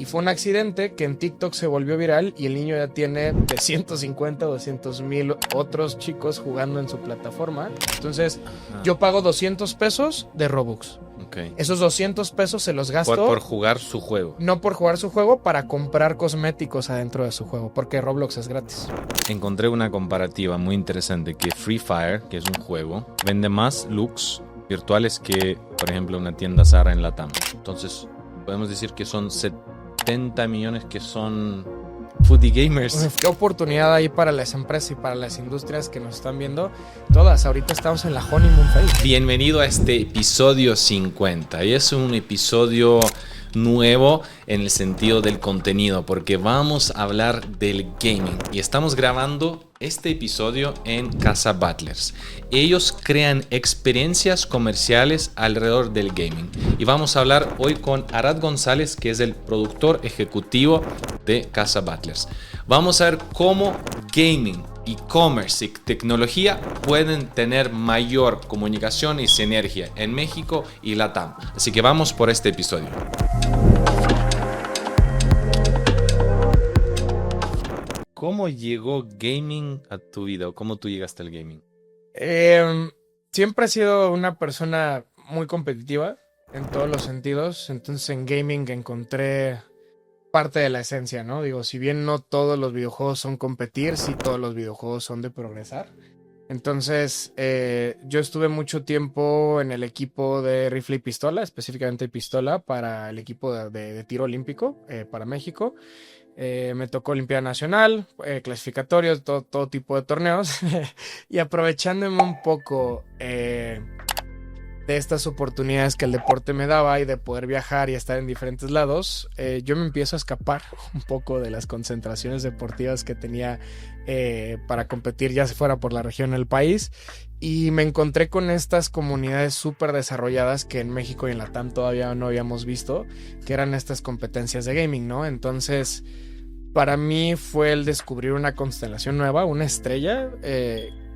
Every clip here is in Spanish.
Y fue un accidente que en TikTok se volvió viral y el niño ya tiene de 150 o 200 mil otros chicos jugando en su plataforma. Entonces, yo pago 200 pesos de Robux. Okay. Esos 200 pesos se los gasto. Por jugar su juego. No por jugar su juego, para comprar cosméticos adentro de su juego, porque Roblox es gratis. Encontré una comparativa muy interesante que Free Fire, que es un juego, vende más looks virtuales que, por ejemplo, una tienda Zara en Latam. Entonces, podemos decir que son 70 millones que son foodie gamers. Qué oportunidad hay para las empresas y para las industrias que nos están viendo. Todas, ahorita estamos en la honeymoon phase. Bienvenido a este episodio 50. Y es un episodio nuevo en el sentido del contenido, porque vamos a hablar del gaming. Y estamos grabando este episodio en Casa Butlers. Ellos crean experiencias comerciales alrededor del gaming. Y vamos a hablar hoy con Arad González, que es el productor ejecutivo de Casa Butlers. Vamos a ver cómo gaming, e-commerce y tecnología pueden tener mayor comunicación y sinergia en México y Latam. Así que vamos por este episodio. ¿Cómo llegó gaming a tu vida o cómo tú llegaste al gaming? Siempre he sido una persona muy competitiva en todos los sentidos. Entonces en gaming encontré parte de la esencia, ¿no? Digo, si bien no todos los videojuegos son competir, sí todos los videojuegos son de progresar. Entonces yo estuve mucho tiempo en el equipo de rifle y pistola, específicamente pistola para el equipo de tiro olímpico para México. Me tocó Olimpiada Nacional, clasificatorios, todo tipo de torneos. Y aprovechándome un poco de estas oportunidades que el deporte me daba y de poder viajar y estar en diferentes lados, yo me empiezo a escapar un poco de las concentraciones deportivas que tenía para competir, ya fuera por la región o el país. Y me encontré con estas comunidades súper desarrolladas que en México y en Latam todavía no habíamos visto, que eran estas competencias de gaming, ¿no? Entonces, para mí fue el descubrir una constelación nueva, una estrella,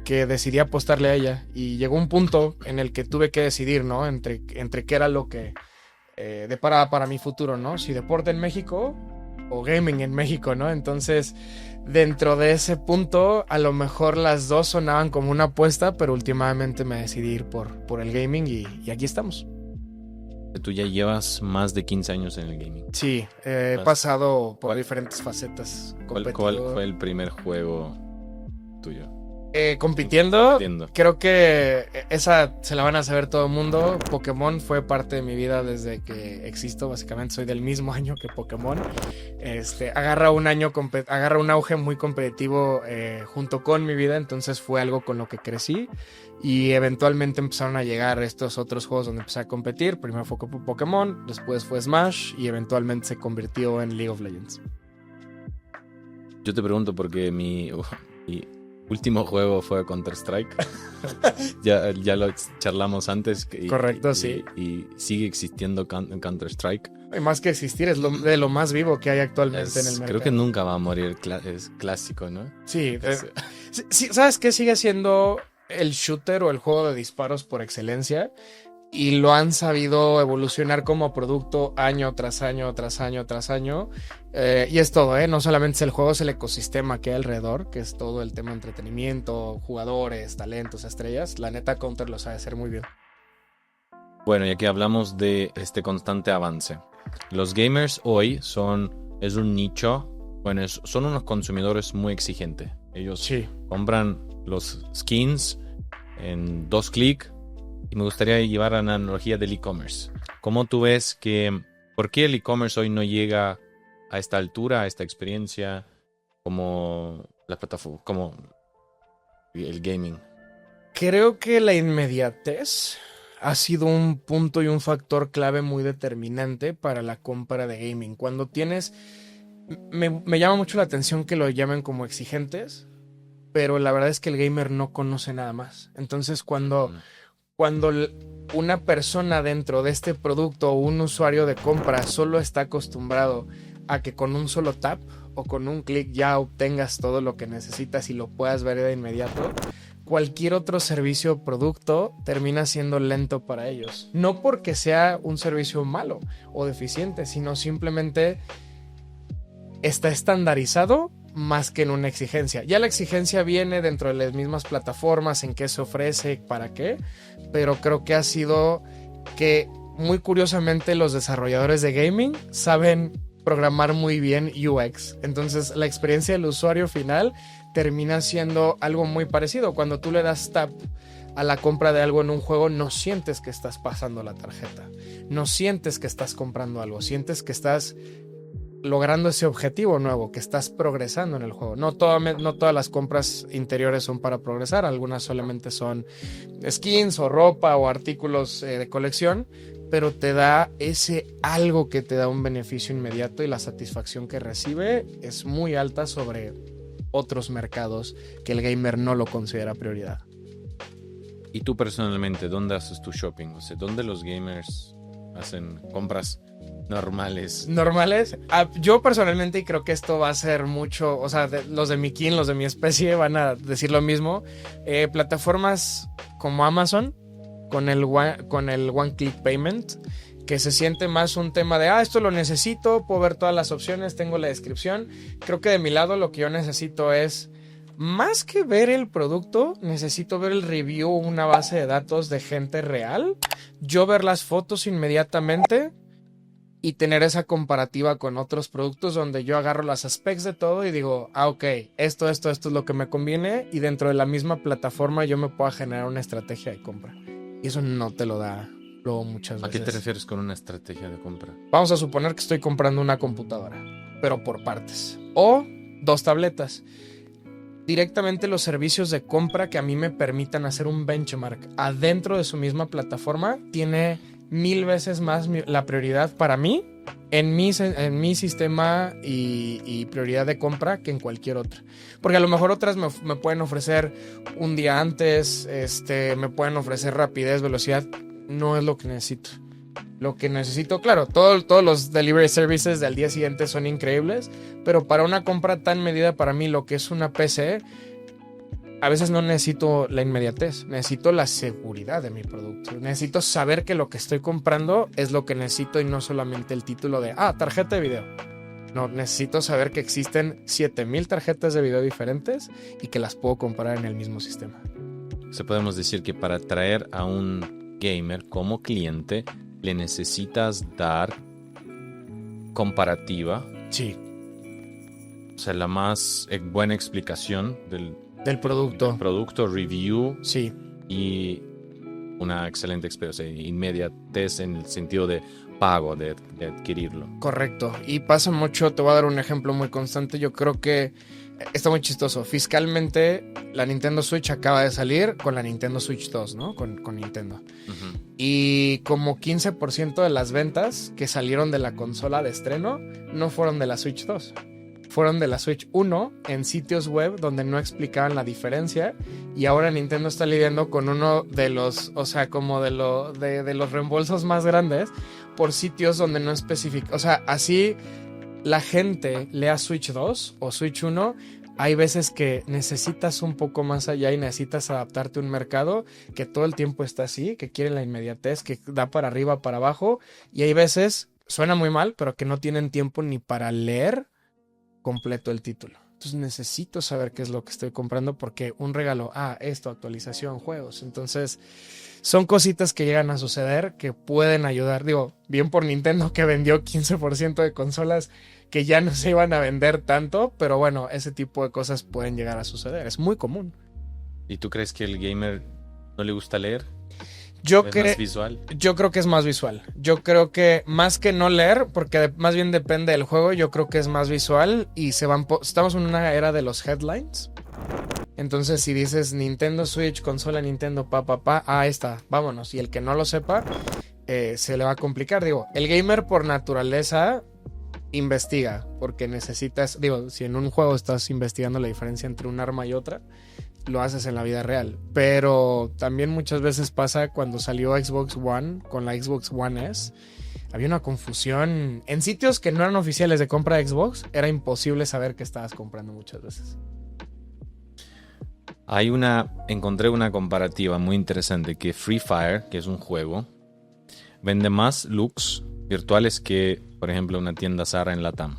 que decidí apostarle a ella. Y llegó un punto en el que tuve que decidir, ¿no? Entre qué era lo que deparaba para mi futuro, ¿no? Si deporte en México o gaming en México, ¿no? Entonces, dentro de ese punto, a lo mejor las dos sonaban como una apuesta, pero últimamente me decidí ir por el gaming y aquí estamos. Tú ya llevas más de 15 años en el gaming. Sí, he pasado por diferentes facetas. ¿Cuál fue el primer juego tuyo? Compitiendo, creo que esa se la van a saber todo el mundo. Pokémon fue parte de mi vida desde que existo. Básicamente soy del mismo año que Pokémon. Agarra un auge muy competitivo junto con mi vida. Entonces fue algo con lo que crecí. Y eventualmente empezaron a llegar estos otros juegos donde empecé a competir. Primero fue Pokémon, después fue Smash y eventualmente se convirtió en League of Legends. Yo te pregunto porque mi último juego fue Counter-Strike. ya lo charlamos antes. Correcto, sí. Y sigue existiendo Counter-Strike. Y más que existir, es de lo más vivo que hay actualmente en el mercado. Creo que nunca va a morir, es clásico, ¿no? Sí, sí. ¿Sabes qué? Sigue siendo el shooter o el juego de disparos por excelencia. Y lo han sabido evolucionar como producto año tras año, tras año, tras año. Y es todo, ¿eh? No solamente es el juego, es el ecosistema que hay alrededor, que es todo el tema de entretenimiento, jugadores, talentos, estrellas. La neta, Counter lo sabe hacer muy bien. Bueno, ya que hablamos de este constante avance. Los gamers hoy es un nicho, bueno, son unos consumidores muy exigentes. Ellos compran los skins en 2 clics. Y me gustaría llevar a la analogía del e-commerce. ¿Cómo tú ves por qué el e-commerce hoy no llega a esta altura, a esta experiencia, como la plataforma, como el gaming? Creo que la inmediatez ha sido un punto y un factor clave muy determinante para la compra de gaming. Cuando tienes... Me llama mucho la atención que lo llamen como exigentes, pero la verdad es que el gamer no conoce nada más. Entonces, cuando una persona dentro de este producto o un usuario de compra solo está acostumbrado a que con un solo tap o con un clic ya obtengas todo lo que necesitas y lo puedas ver de inmediato, cualquier otro servicio o producto termina siendo lento para ellos. No porque sea un servicio malo o deficiente, sino simplemente está estandarizado más que en una exigencia. Ya la exigencia viene dentro de las mismas plataformas, en qué se ofrece, para qué, pero creo que ha sido que muy curiosamente los desarrolladores de gaming saben programar muy bien UX. Entonces la experiencia del usuario final termina siendo algo muy parecido. Cuando tú le das tap a la compra de algo en un juego, no sientes que estás pasando la tarjeta, no sientes que estás comprando algo, sientes que estás logrando ese objetivo nuevo, que estás progresando en el juego. No todas las compras interiores son para progresar, algunas solamente son skins o ropa o artículos de colección, pero te da ese algo que te da un beneficio inmediato y la satisfacción que recibe es muy alta sobre otros mercados que el gamer no lo considera prioridad. ¿Y tú personalmente dónde haces tu shopping? O sea, ¿dónde los gamers hacen compras normales? Yo personalmente, y creo que esto va a ser mucho, o sea, los de mi kin, los de mi especie van a decir lo mismo. Plataformas como Amazon con el One Click Payment, que se siente más un tema de esto lo necesito, puedo ver todas las opciones, tengo la descripción. Creo que de mi lado lo que yo necesito es, más que ver el producto, necesito ver el review, una base de datos de gente real, yo ver las fotos inmediatamente y tener esa comparativa con otros productos donde yo agarro las specs de todo y digo, ok, esto es lo que me conviene, y dentro de la misma plataforma yo me puedo generar una estrategia de compra. Y eso no te lo da luego muchas veces. ¿A qué te refieres con una estrategia de compra? Vamos a suponer que estoy comprando una computadora, pero por partes, o 2 tabletas. Directamente los servicios de compra que a mí me permitan hacer un benchmark adentro de su misma plataforma tiene 1000 veces más la prioridad para mí en mi sistema y prioridad de compra que en cualquier otra. Porque a lo mejor otras me pueden ofrecer un día antes, me pueden ofrecer rapidez, velocidad. No es lo que necesito. Lo que necesito, claro, todos los delivery services del día siguiente son increíbles, pero para una compra tan medida para mí, lo que es una PC, a veces no necesito la inmediatez, necesito la seguridad de mi producto. Necesito saber que lo que estoy comprando es lo que necesito y no solamente el título de, tarjeta de video. No, necesito saber que existen 7000 tarjetas de video diferentes y que las puedo comprar en el mismo sistema. O sea, podemos decir que para atraer a un gamer como cliente, le necesitas dar comparativa. Sí. O sea, la más buena explicación del producto, review. Sí. Y una excelente experiencia, inmediatez en el sentido de pago, de adquirirlo. Correcto. Y pasa mucho, te voy a dar un ejemplo muy constante. Yo creo que está muy chistoso. Fiscalmente, la Nintendo Switch acaba de salir con la Nintendo Switch 2, ¿no? Con Nintendo. Uh-huh. Y como 15% de las ventas que salieron de la consola de estreno no fueron de la Switch 2. Fueron de la Switch 1 en sitios web donde no explicaban la diferencia, y ahora Nintendo está lidiando con uno de los, o sea, como de los reembolsos más grandes por sitios donde no especifica. O sea, así la gente lea Switch 2 o Switch 1, hay veces que necesitas un poco más allá y necesitas adaptarte a un mercado que todo el tiempo está así, que quiere la inmediatez, que da para arriba, para abajo, y hay veces, suena muy mal, pero que no tienen tiempo ni para leer completo el título. Entonces necesito saber qué es lo que estoy comprando, porque un regalo, esto, actualización, juegos. Entonces son cositas que llegan a suceder que pueden ayudar. Digo, bien por Nintendo, que vendió 15% de consolas que ya no se iban a vender tanto, pero bueno, ese tipo de cosas pueden llegar a suceder. Es muy común. ¿Y tú crees que el gamer no le gusta leer? ¿Es más visual? Yo creo que es más visual. Yo creo que más que no leer, porque más bien depende del juego, yo creo que es más visual y estamos en una era de los headlines. Entonces si dices Nintendo Switch, consola Nintendo, ahí está, vámonos. Y el que no lo sepa, se le va a complicar. Digo, el gamer por naturaleza investiga, porque necesitas, si en un juego estás investigando la diferencia entre un arma y otra, lo haces en la vida real. Pero también muchas veces pasa cuando salió Xbox One con la Xbox One S, había una confusión en sitios que no eran oficiales de compra de Xbox, era imposible saber qué estabas comprando muchas veces. Encontré una comparativa muy interesante, que Free Fire, que es un juego, vende más looks virtuales que, por ejemplo, una tienda Zara en Latam.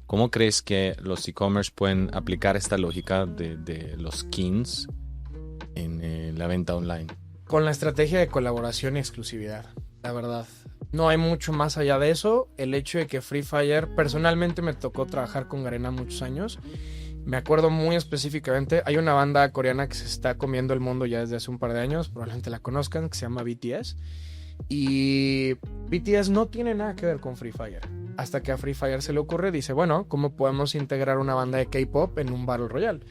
¿Cómo crees que los e-commerce pueden aplicar esta lógica de los skins en la venta online? Con la estrategia de colaboración y exclusividad, la verdad. No hay mucho más allá de eso. El hecho de que Free Fire, personalmente me tocó trabajar con Garena muchos años. Me acuerdo muy específicamente, hay una banda coreana que se está comiendo el mundo ya desde hace un par de años, probablemente la conozcan, que se llama BTS. Y BTS no tiene nada que ver con Free Fire. Hasta que a Free Fire se le ocurre, dice, bueno, ¿cómo podemos integrar una banda de K-pop en un Battle Royale?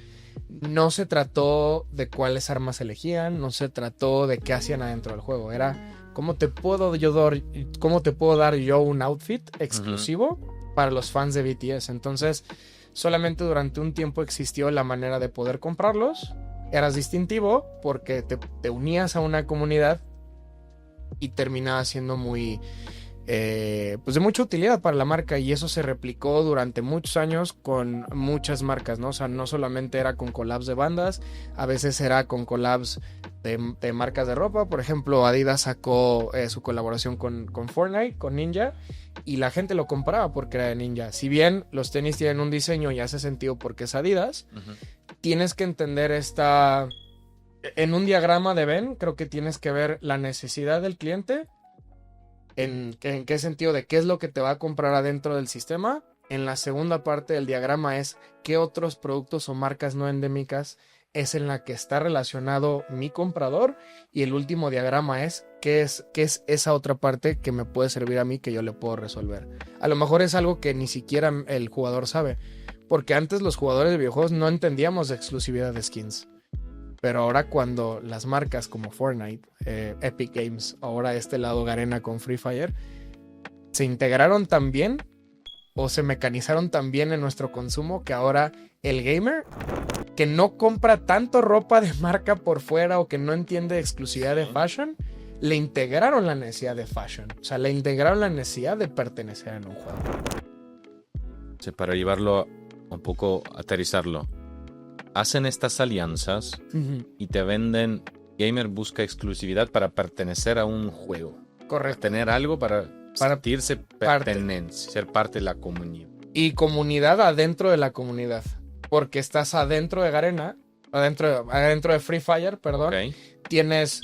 No se trató de cuáles armas elegían, no se trató de qué hacían adentro del juego. Era cómo te puedo dar yo un outfit exclusivo para los fans de BTS. Entonces, solamente durante un tiempo existió la manera de poder comprarlos. Eras distintivo porque te unías a una comunidad y terminaba siendo muy... pues de mucha utilidad para la marca, y eso se replicó durante muchos años con muchas marcas, ¿no? O sea, no solamente era con collabs de bandas, a veces era con collabs de marcas de ropa. Por ejemplo, Adidas sacó su colaboración con Fortnite, con Ninja, y la gente lo compraba porque era de Ninja. Si bien los tenis tienen un diseño y hace sentido porque es Adidas, tienes que entender en un diagrama de Venn, creo que tienes que ver la necesidad del cliente. ¿En qué sentido? De qué es lo que te va a comprar adentro del sistema. En la segunda parte del diagrama es qué otros productos o marcas no endémicas es en la que está relacionado mi comprador. Y el último diagrama es qué es esa otra parte que me puede servir a mí, que yo le puedo resolver. A lo mejor es algo que ni siquiera el jugador sabe, porque antes los jugadores de videojuegos no entendíamos de exclusividad de skins. Pero ahora cuando las marcas como Fortnite, Epic Games, ahora este lado Garena con Free Fire, se integraron tan bien o se mecanizaron tan bien en nuestro consumo que ahora el gamer que no compra tanto ropa de marca por fuera o que no entiende exclusividad de fashion, le integraron la necesidad de fashion. O sea, le integraron la necesidad de pertenecer en un juego. Sí, para llevarlo un poco, aterrizarlo. Hacen estas alianzas y te venden. Gamer busca exclusividad para pertenecer a un juego. Correcto. Tener algo para sentirse pertenencia, ser parte de la comunidad. Y comunidad adentro de la comunidad. Porque estás adentro de Garena, adentro de Free Fire, perdón. Okay. Tienes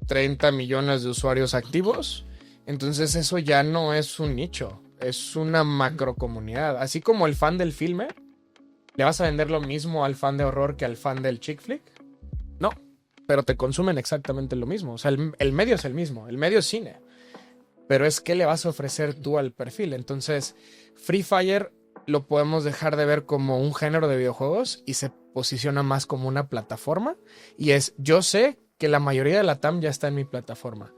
30 millones de usuarios activos. Entonces eso ya no es un nicho. Es una macro comunidad. Así como el fan del filme. ¿Le vas a vender lo mismo al fan de horror que al fan del chick flick? No, pero te consumen exactamente lo mismo. O sea, el medio es el mismo, el medio es cine. Pero es qué le vas a ofrecer tú al perfil. Entonces, Free Fire lo podemos dejar de ver como un género de videojuegos y se posiciona más como una plataforma. Y yo sé que la mayoría de la TAM ya está en mi plataforma.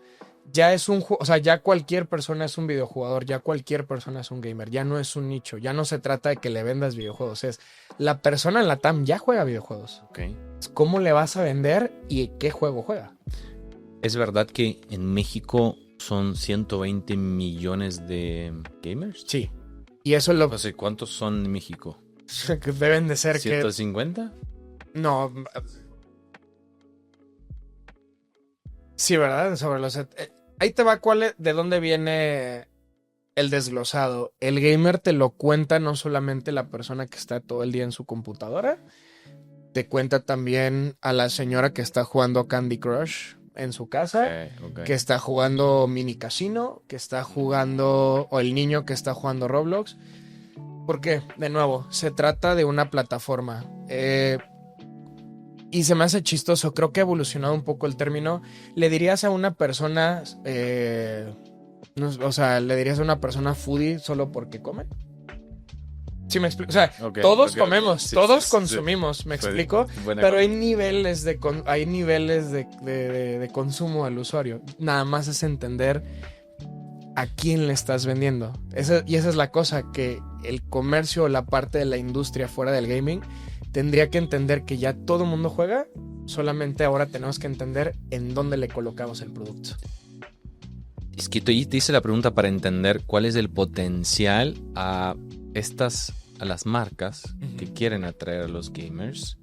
Ya es o sea, ya cualquier persona es un videojugador, ya cualquier persona es un gamer, ya no es un nicho, ya no se trata de que le vendas videojuegos, es la persona en la TAM ya juega videojuegos. Okay. ¿Cómo le vas a vender y qué juego juega? ¿Es verdad que en México son 120 millones de gamers? Sí. Y eso es lo... No sé, ¿cuántos son en México? Deben de ser ¿150? No. Sí, ¿verdad? Sobre los... Ahí te va de dónde viene el desglosado. El gamer te lo cuenta no solamente la persona que está todo el día en su computadora, te cuenta también a la señora que está jugando Candy Crush en su casa, Okay. que está jugando Mini Casino, que está jugando... o el niño que está jugando Roblox. Porque, de nuevo, se trata de una plataforma. Y se me hace chistoso, creo que ha evolucionado un poco el término. ¿Le dirías a una persona, o sea, le dirías a una persona foodie solo porque come? ¿Sí me explico? O sea, todos comemos, sí, todos consumimos, ¿me explico? Pero hay niveles de consumo al usuario. Nada más es entender a quién le estás vendiendo. Y esa es la cosa, que el comercio o la parte de la industria fuera del gaming tendría que entender que ya todo el mundo juega, solamente ahora tenemos que entender en dónde le colocamos el producto. Es que te hice la pregunta para entender cuál es el potencial a las marcas que quieren atraer a los gamers.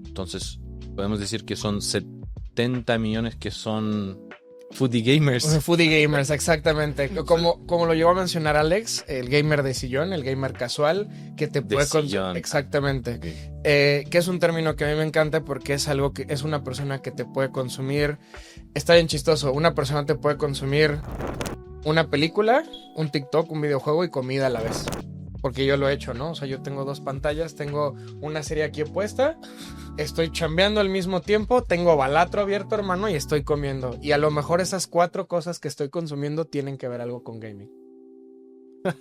Entonces, podemos decir que son 70 millones que son Foodie gamers. Foodie gamers, exactamente. Como lo llegó a mencionar Alex, el gamer de sillón, el gamer casual, que te puede sillón. Exactamente. Okay. Que es un término que a mí me encanta porque es algo que es una persona que te puede consumir. Está bien chistoso. Una persona te puede consumir una película, un TikTok, un videojuego y comida a la vez. Porque yo lo he hecho, ¿no? O sea, yo tengo 2 pantallas, tengo una serie aquí puesta, estoy chambeando al mismo tiempo, tengo Balatro abierto, hermano, y estoy comiendo. Y a lo mejor esas 4 cosas que estoy consumiendo tienen que ver algo con gaming.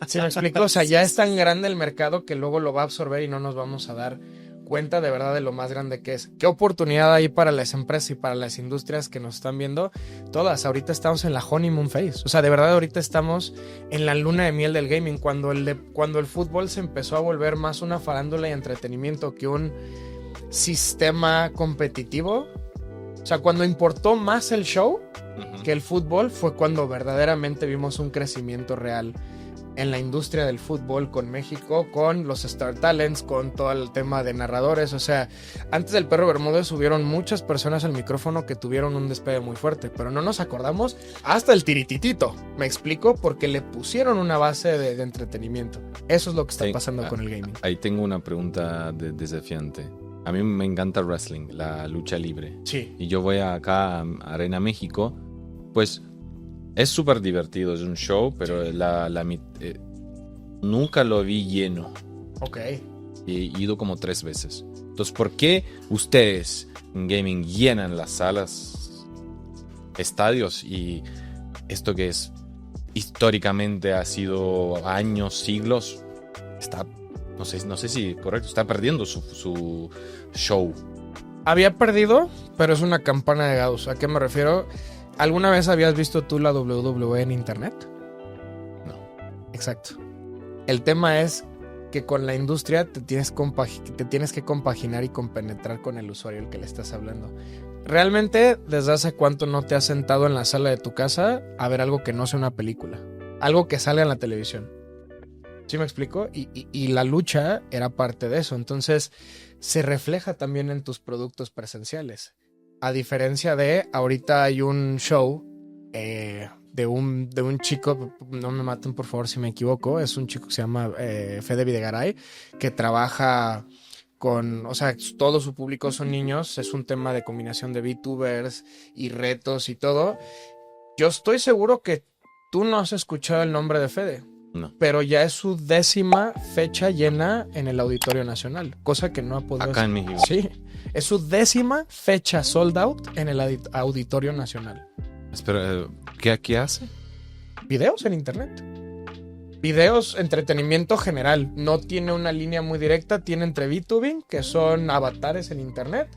¿Sí me explico? O sea, ya es tan grande el mercado que luego lo va a absorber y no nos vamos a dar cuenta de verdad de lo más grande que es. ¿Qué oportunidad hay para las empresas y para las industrias que nos están viendo? Todas. Ahorita estamos en la honeymoon phase. O sea, de verdad ahorita estamos en la luna de miel del gaming. Cuando el fútbol se empezó a volver más una farándula y entretenimiento que un sistema competitivo. O sea, cuando importó más el show que el fútbol fue cuando verdaderamente vimos un crecimiento real en la industria del fútbol con México, con los Star Talents, con todo el tema de narradores. O sea, antes del Perro Bermúdez hubieron muchas personas al micrófono que tuvieron un despegue muy fuerte, pero no nos acordamos hasta el tirititito. Me explico, porque le pusieron una base de entretenimiento. Eso es lo que está pasando con el gaming. Ahí tengo una pregunta desafiante. A mí me encanta el wrestling, la lucha libre. Sí. Y yo voy acá a Arena México, pues es súper divertido, es un show, pero nunca lo vi lleno. Ok. He ido como 3 veces. Entonces, ¿por qué ustedes en gaming llenan las salas, estadios, y esto que es históricamente ha sido años, siglos, está, no sé si correcto, está perdiendo su show? Había perdido, pero es una campana de Gauss. ¿A qué me refiero? ¿Alguna vez habías visto tú la WWE en internet? No. Exacto. El tema es que con la industria te tienes que compaginar y compenetrar con el usuario al que le estás hablando. Realmente, ¿desde hace cuánto no te has sentado en la sala de tu casa a ver algo que no sea una película? Algo que salga en la televisión. ¿Sí me explico? Y la lucha era parte de eso. Entonces, se refleja también en tus productos presenciales. A diferencia de, ahorita hay un show de un chico, no me maten por favor si me equivoco, es un chico que se llama Fede Videgaray, que trabaja con, o sea, todo su público son niños, es un tema de combinación de VTubers y retos y todo. Yo estoy seguro que tú no has escuchado el nombre de Fede. No. Pero ya es su 10ª fecha llena en el Auditorio Nacional, cosa que no ha podido Acá en México. Sí, es su 10ª fecha sold out en el Auditorio Nacional. Espera, ¿qué hace? Videos en internet. Videos, entretenimiento general. No tiene una línea muy directa, tiene entre VTubing, que son avatares en internet,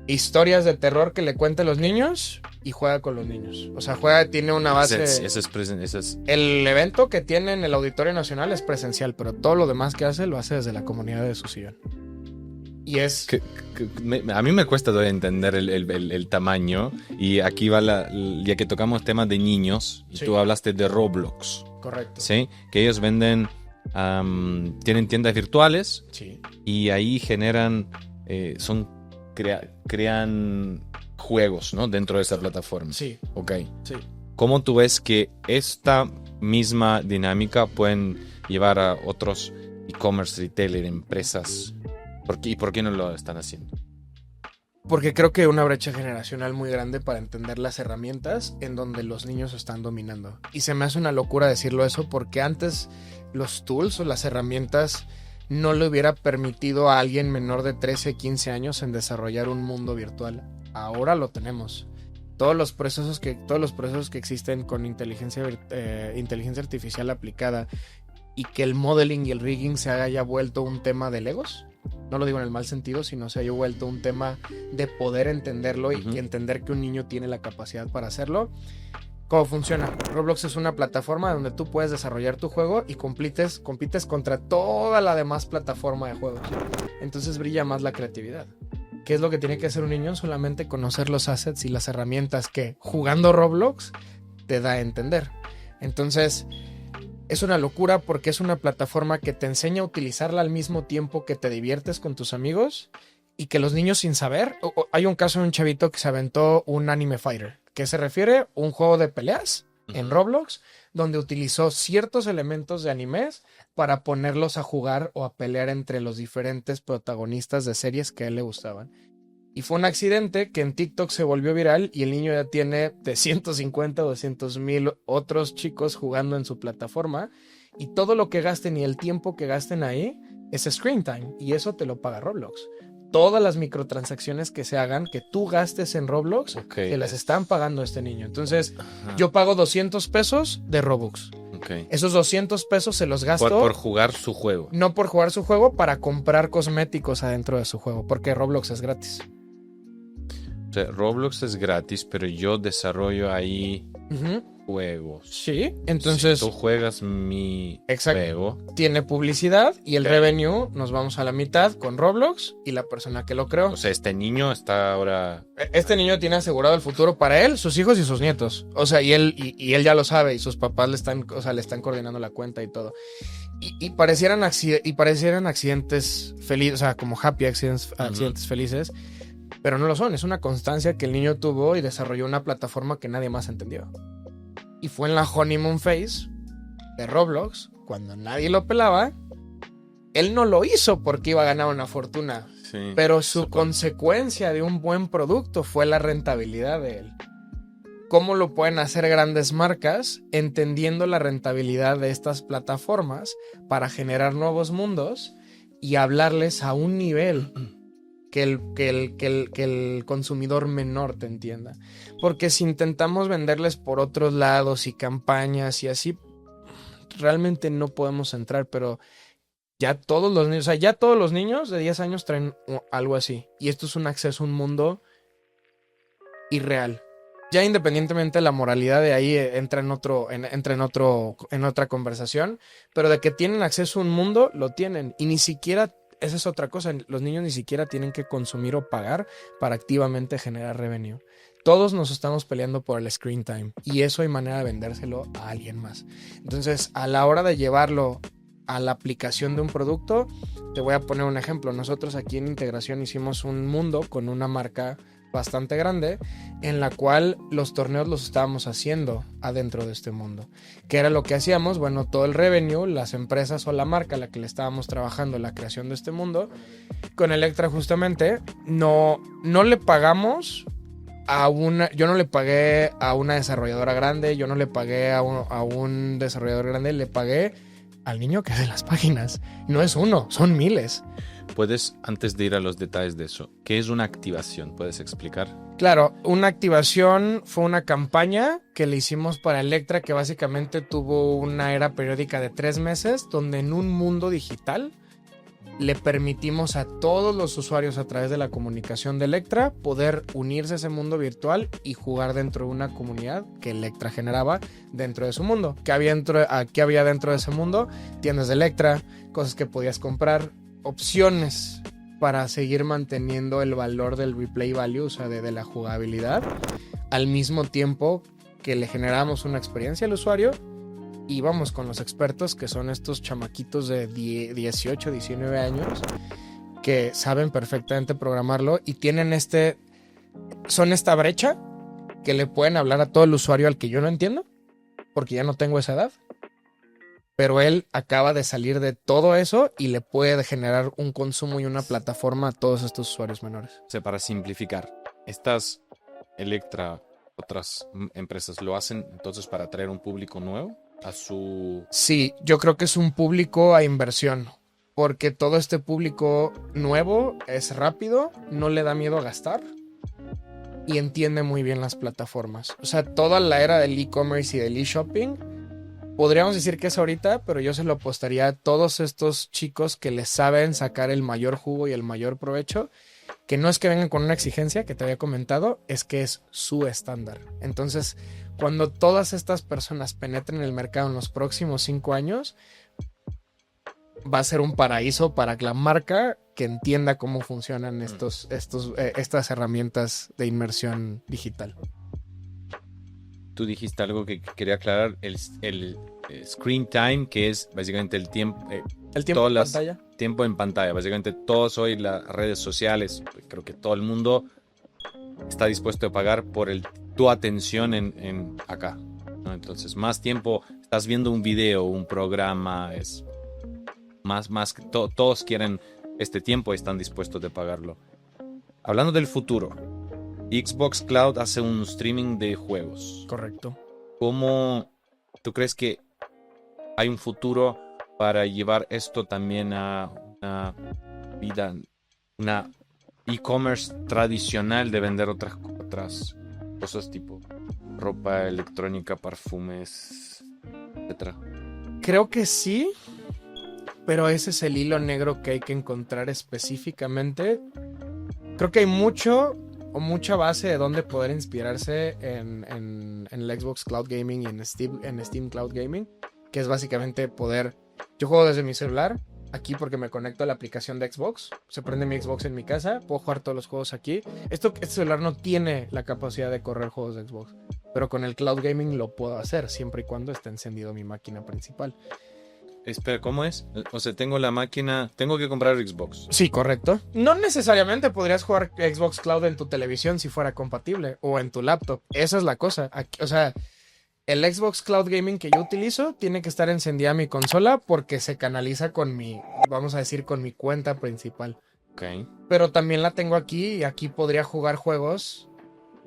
historias de terror que le cuenta a los niños y juega con los niños. O sea, tiene una base. Eso es. El evento que tiene en el Auditorio Nacional es presencial, pero todo lo demás que hace lo hace desde la comunidad de su sillón. Y es... a mí me cuesta todavía entender el tamaño. Y aquí va ya que tocamos temas de niños, y sí, tú hablaste de Roblox. Correcto. ¿Sí? Que ellos venden, tienen tiendas virtuales. Sí. Y ahí generan, crean juegos, ¿no? Dentro de esa plataforma. Sí. Ok. Sí. ¿Cómo tú ves que esta misma dinámica pueden llevar a otros e-commerce, retailer, empresas? ¿Y por qué no lo están haciendo? Porque creo que hay una brecha generacional muy grande para entender las herramientas en donde los niños están dominando. Y se me hace una locura decirlo eso, porque antes los tools o las herramientas no le hubiera permitido a alguien menor de 13, 15 años en desarrollar un mundo virtual. Ahora lo tenemos. Todos los procesos que existen con inteligencia artificial aplicada, y que el modeling y el rigging se haya vuelto un tema de legos. No lo digo en el mal sentido, sino se haya vuelto un tema de poder entenderlo y entender que un niño tiene la capacidad para hacerlo. ¿Cómo funciona? Roblox es una plataforma donde tú puedes desarrollar tu juego y compites contra toda la demás plataforma de juegos. Entonces brilla más la creatividad. ¿Qué es lo que tiene que hacer un niño? Solamente conocer los assets y las herramientas que jugando Roblox te da a entender. Entonces es una locura porque es una plataforma que te enseña a utilizarla al mismo tiempo que te diviertes con tus amigos, y que los niños sin saber... Hay un caso de un chavito que se aventó un Anime Fighter, ¿Qué se refiere? Un juego de peleas en Roblox, donde utilizó ciertos elementos de animes para ponerlos a jugar o a pelear entre los diferentes protagonistas de series que a él le gustaban. Y fue un accidente que en TikTok se volvió viral y el niño ya tiene de 150 o 200,000 otros chicos jugando en su plataforma, y todo lo que gasten y el tiempo que gasten ahí es screen time, y eso te lo paga Roblox. Todas las microtransacciones que se hagan, que tú gastes en Roblox, te las están pagando este niño. Entonces, yo pago 200 pesos de Robux. Esos 200 pesos se los gasto por jugar su juego. No por jugar su juego, para comprar cosméticos adentro de su juego, porque Roblox es gratis. O sea, Roblox es gratis, pero yo desarrollo ahí juegos. Sí, entonces... Si tú juegas mi juego... Tiene publicidad y el revenue nos vamos a la mitad con Roblox y la persona que lo creó. O sea, este niño está ahora... Este niño tiene asegurado el futuro para él, sus hijos y sus nietos. O sea, y él ya lo sabe, y sus papás le están coordinando la cuenta y todo. Y parecieran accidentes felices, o sea, como happy accidentes felices, pero no lo son. Es una constancia que el niño tuvo y desarrolló una plataforma que nadie más entendió. Y fue en la honeymoon phase de Roblox, cuando nadie lo pelaba. Él no lo hizo porque iba a ganar una fortuna, pero su consecuencia de un buen producto fue la rentabilidad de él. ¿Cómo lo pueden hacer grandes marcas entendiendo la rentabilidad de estas plataformas para generar nuevos mundos y hablarles a un nivel que el consumidor menor te entienda? Porque si intentamos venderles por otros lados y campañas y así, realmente no podemos entrar. Pero ya todos los niños de 10 años traen algo así, y esto es un acceso a un mundo irreal. Ya independientemente de la moralidad, de ahí entra en otra conversación, pero de que tienen acceso a un mundo, lo tienen. Y ni siquiera, esa es otra cosa, los niños ni siquiera tienen que consumir o pagar para activamente generar revenue. Todos nos estamos peleando por el screen time, y eso hay manera de vendérselo a alguien más. Entonces, a la hora de llevarlo a la aplicación de un producto, te voy a poner un ejemplo. Nosotros aquí en Integración hicimos un mundo con una marca bastante grande, en la cual los torneos los estábamos haciendo adentro de este mundo. ¿Qué era lo que hacíamos? Bueno, todo el revenue, las empresas o la marca a la que le estábamos trabajando la creación de este mundo, con Electra justamente, no le pagamos yo no le pagué a una desarrolladora grande, yo no le pagué a un desarrollador grande, le pagué al niño que hace las páginas. No es uno, son miles. Puedes, antes de ir a los detalles de eso, ¿qué es una activación? ¿Puedes explicar? Claro, una activación fue una campaña que le hicimos para Electra, que básicamente tuvo una era periódica de 3 meses, donde en un mundo digital le permitimos a todos los usuarios, a través de la comunicación de Electra, poder unirse a ese mundo virtual y jugar dentro de una comunidad que Electra generaba dentro de su mundo. ¿Qué había dentro de ese mundo? Tiendas de Electra, cosas que podías comprar, opciones para seguir manteniendo el valor del replay value, o sea, de la jugabilidad, al mismo tiempo que le generamos una experiencia al usuario. Íbamos con los expertos, que son estos chamaquitos de 18, 19 años, que saben perfectamente programarlo y tienen son esta brecha que le pueden hablar a todo el usuario al que yo no entiendo, porque ya no tengo esa edad. Pero él acaba de salir de todo eso y le puede generar un consumo y una plataforma a todos estos usuarios menores. O sea, para simplificar, estas Electra, otras empresas, ¿lo hacen entonces para atraer un público nuevo a su...? Sí, yo creo que es un público a inversión, porque todo este público nuevo es rápido, no le da miedo a gastar y entiende muy bien las plataformas. O sea, toda la era del e-commerce y del e-shopping, podríamos decir que es ahorita, pero yo se lo apostaría a todos estos chicos que les saben sacar el mayor jugo y el mayor provecho, que no es que vengan con una exigencia que te había comentado, es que es su estándar. Entonces, cuando todas estas personas penetren el mercado en los próximos 5 años, va a ser un paraíso para la marca que entienda cómo funcionan estas herramientas de inmersión digital. Tú dijiste algo que quería aclarar, el screen time, que es básicamente el tiempo en pantalla. Tiempo en pantalla. Básicamente todos hoy las redes sociales, creo que todo el mundo está dispuesto a pagar por el tu atención en acá, ¿no? Entonces, más tiempo estás viendo un video, un programa, es más que todos quieren este tiempo y están dispuestos de pagarlo. Hablando del futuro, Xbox Cloud hace un streaming de juegos. Correcto. ¿Cómo tú crees que hay un futuro para llevar esto también a una vida, una e-commerce tradicional de vender otras cosas tipo ropa electrónica, perfumes, etcétera? Creo que sí, pero ese es el hilo negro que hay que encontrar específicamente. Creo que hay mucha base de donde poder inspirarse en el Xbox Cloud Gaming y en Steam Cloud Gaming, que es básicamente poder... Yo juego desde mi celular, aquí porque me conecto a la aplicación de Xbox, se prende mi Xbox en mi casa, puedo jugar todos los juegos aquí. Este celular no tiene la capacidad de correr juegos de Xbox, pero con el Cloud Gaming lo puedo hacer, siempre y cuando esté encendido mi máquina principal. Espera, ¿cómo es? O sea, tengo la máquina, tengo que comprar Xbox. Sí, correcto. No necesariamente podrías jugar Xbox Cloud en tu televisión si fuera compatible, o en tu laptop. Esa es la cosa. Aquí, o sea, el Xbox Cloud Gaming que yo utilizo tiene que estar encendida mi consola porque se canaliza con mi, vamos a decir, con mi cuenta principal. Ok. Pero también la tengo aquí y aquí podría jugar juegos.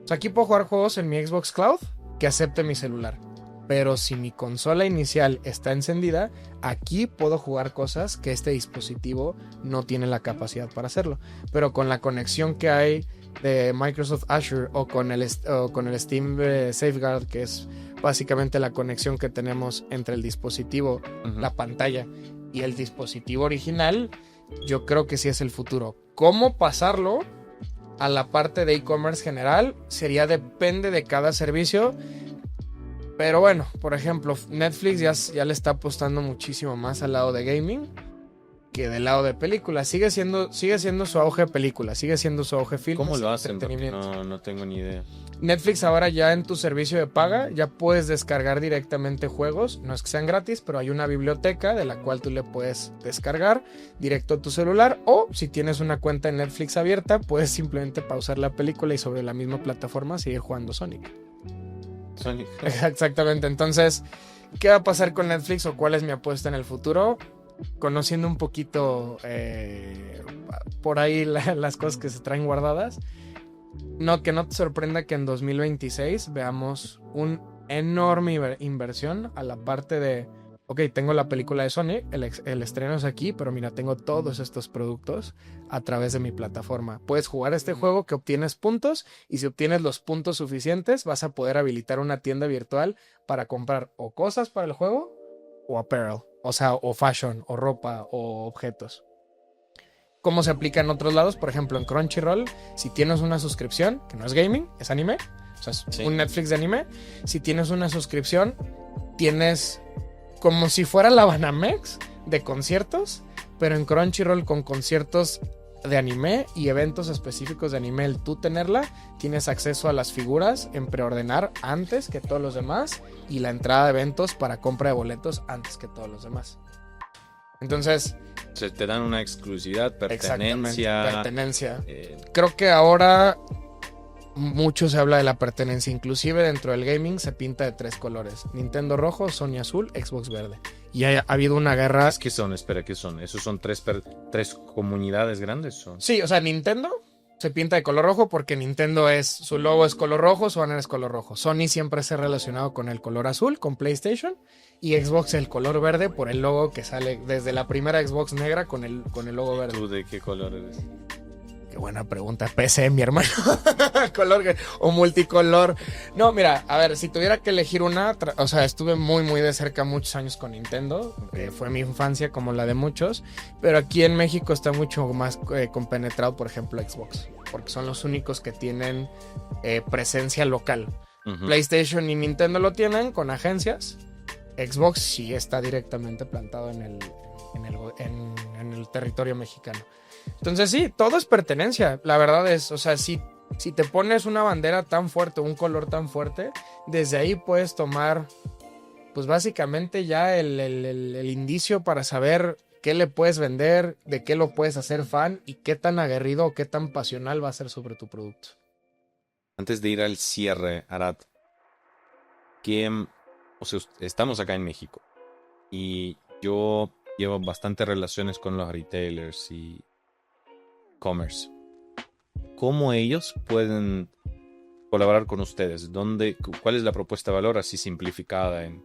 O sea, aquí puedo jugar juegos en mi Xbox Cloud que acepte mi celular. Pero si mi consola inicial está encendida, aquí puedo jugar cosas que este dispositivo no tiene la capacidad para hacerlo. Pero con la conexión que hay de Microsoft Azure o con el Steam Safeguard, que es básicamente la conexión que tenemos entre el dispositivo, la pantalla y el dispositivo original, yo creo que sí es el futuro. ¿Cómo pasarlo a la parte de e-commerce general? Depende de cada servicio. Pero bueno, por ejemplo, Netflix ya le está apostando muchísimo más al lado de gaming que del lado de películas. Sigue siendo su auge películas, sigue siendo su auge films. ¿Cómo lo hacen? No tengo ni idea. Netflix ahora ya en tu servicio de paga ya puedes descargar directamente juegos. No es que sean gratis, pero hay una biblioteca de la cual tú le puedes descargar directo a tu celular. O si tienes una cuenta en Netflix abierta, puedes simplemente pausar la película y sobre la misma plataforma seguir jugando Sonic. Exactamente. Entonces, ¿qué va a pasar con Netflix o cuál es mi apuesta en el futuro? Conociendo un poquito por ahí las cosas que se traen guardadas, que no te sorprenda que en 2026 veamos una enorme inversión a la parte de, ok, tengo la película de Sonic, el estreno es aquí, pero mira, tengo todos estos productos a través de mi plataforma. Puedes jugar este juego que obtienes puntos, y si obtienes los puntos suficientes vas a poder habilitar una tienda virtual para comprar o cosas para el juego o apparel, o sea, o fashion, o ropa, o objetos. ¿Cómo se aplica en otros lados? Por ejemplo, en Crunchyroll, si tienes una suscripción, que no es gaming, es anime, o sea, es un Netflix de anime, si tienes una suscripción, tienes como si fuera la Banamex de conciertos, pero en Crunchyroll con conciertos de anime y eventos específicos de anime. El tú tenerla, tienes acceso a las figuras en preordenar antes que todos los demás y la entrada de eventos para compra de boletos antes que todos los demás. Entonces, te dan una exclusividad, pertenencia. Creo que ahora mucho se habla de la pertenencia, inclusive dentro del gaming se pinta de 3 colores: Nintendo rojo, Sony azul, Xbox verde. Y ha habido una guerra. ¿Qué son? Espera, ¿qué son? ¿Esos son tres comunidades grandes? ¿Son? Sí, o sea, Nintendo se pinta de color rojo porque Nintendo su logo es color rojo, su banner es color rojo. Sony siempre se ha relacionado con el color azul, con PlayStation, y Xbox el color verde por el logo que sale desde la primera Xbox negra con el logo verde. ¿Tú de qué color eres? Qué buena pregunta. PC, mi hermano. Color o multicolor. No, mira, a ver, si tuviera que elegir una, o sea, estuve muy, muy de cerca muchos años con Nintendo. Fue mi infancia como la de muchos. Pero aquí en México está mucho más compenetrado, por ejemplo, Xbox. Porque son los únicos que tienen presencia local. PlayStation y Nintendo lo tienen con agencias. Xbox sí está directamente plantado en el territorio mexicano. Entonces sí, todo es pertenencia. La verdad es, o sea, si te pones una bandera tan fuerte, un color tan fuerte, desde ahí puedes tomar, pues básicamente ya el indicio para saber qué le puedes vender, de qué lo puedes hacer fan y qué tan aguerrido o qué tan pasional va a ser sobre tu producto. Antes de ir al cierre, Arad, o sea, estamos acá en México y yo llevo bastantes relaciones con los retailers y commerce. ¿Cómo ellos pueden colaborar con ustedes? ¿Cuál es la propuesta de valor así simplificada en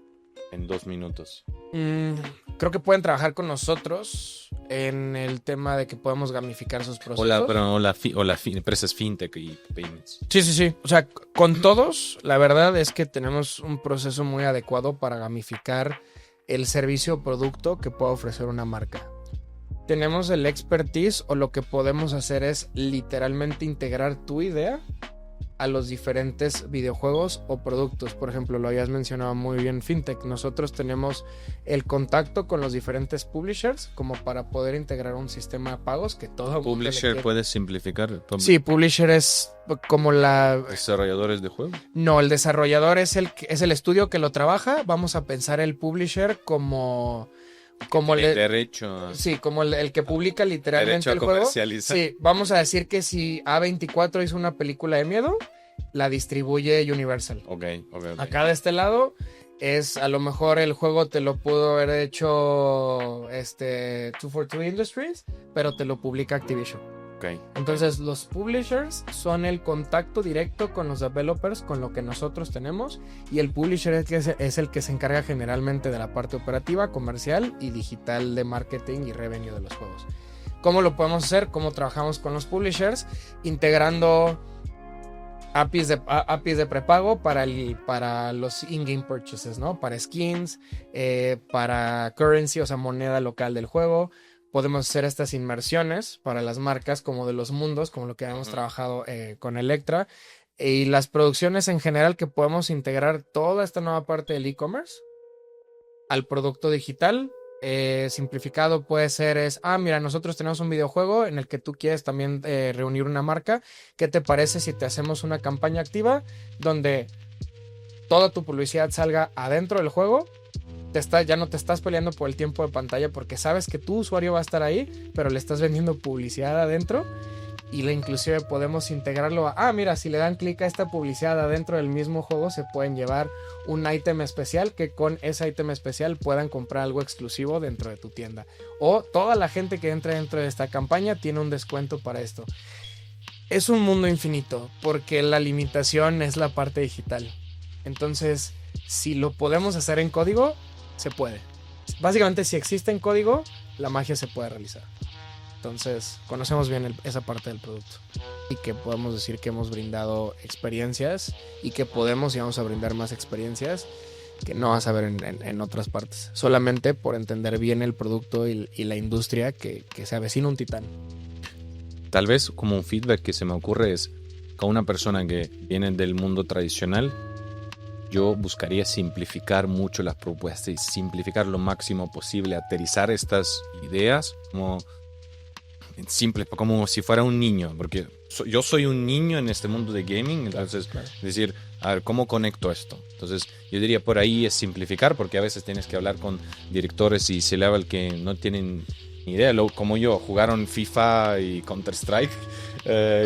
2 minutos? Creo que pueden trabajar con nosotros en el tema de que podemos gamificar sus procesos. O las empresas fintech y payments. Sí. O sea, con todos, la verdad es que tenemos un proceso muy adecuado para gamificar el servicio o producto que pueda ofrecer una marca. Tenemos el expertise, o lo que podemos hacer es literalmente integrar tu idea a los diferentes videojuegos o productos. Por ejemplo, lo habías mencionado muy bien, fintech. Nosotros tenemos el contacto con los diferentes publishers como para poder integrar un sistema de pagos que todo ¿Publisher puedes simplificar? Sí, publisher es como la... ¿Desarrolladores de juegos? No, el desarrollador es el estudio que lo trabaja. Vamos a pensar el publisher como el derecho. Sí, como el que publica literalmente el juego. Sí, vamos a decir que si A24 hizo una película de miedo, la distribuye Universal. Okay. Acá de este lado es, a lo mejor el juego te lo pudo haber hecho 242 Industries, pero te lo publica Activision. Entonces los publishers son el contacto directo con los developers, con lo que nosotros tenemos, y el publisher es el que se encarga generalmente de la parte operativa, comercial y digital de marketing y revenue de los juegos. ¿Cómo lo podemos hacer? ¿Cómo trabajamos con los publishers? Integrando APIs de prepago para los in-game purchases, ¿no? Para skins, para currency, o sea, moneda local del juego. Podemos hacer estas inmersiones para las marcas como de los mundos, como lo que hemos trabajado con Electra. Y las producciones en general, que podemos integrar toda esta nueva parte del e-commerce al producto digital. Simplificado puede ser mira, nosotros tenemos un videojuego en el que tú quieres también reunir una marca. ¿Qué te parece si te hacemos una campaña activa donde toda tu publicidad salga adentro del juego? Ya no te estás peleando por el tiempo de pantalla porque sabes que tu usuario va a estar ahí, pero le estás vendiendo publicidad adentro. Y inclusive podemos integrarlo mira, si le dan clic a esta publicidad adentro del mismo juego, se pueden llevar un ítem especial, que con ese ítem especial puedan comprar algo exclusivo dentro de tu tienda. O toda la gente que entra dentro de esta campaña tiene un descuento para esto. Es un mundo infinito, porque la limitación es la parte digital. Entonces, si lo podemos hacer en código, se puede. Básicamente, si existe en código, la magia se puede realizar. Entonces, conocemos bien esa parte del producto. Y que podemos decir que hemos brindado experiencias, y que podemos y vamos a brindar más experiencias que no vas a ver en otras partes. Solamente por entender bien el producto y la industria que se avecina un titán. Tal vez como un feedback que se me ocurre es, con una persona que viene del mundo tradicional, yo buscaría simplificar mucho las propuestas y simplificar lo máximo posible, aterrizar estas ideas como simples, como si fuera un niño, porque yo soy un niño en este mundo de gaming, entonces es decir, a ver, ¿cómo conecto esto? Entonces yo diría por ahí es simplificar, porque a veces tienes que hablar con directores y C-level que no tienen ni idea, como yo, jugaron FIFA y Counter-Strike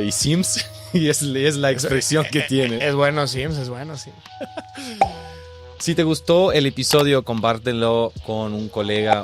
y Sims, y es la expresión que tiene. Es bueno Sims, es bueno, sí. Si te gustó el episodio, compártelo con un colega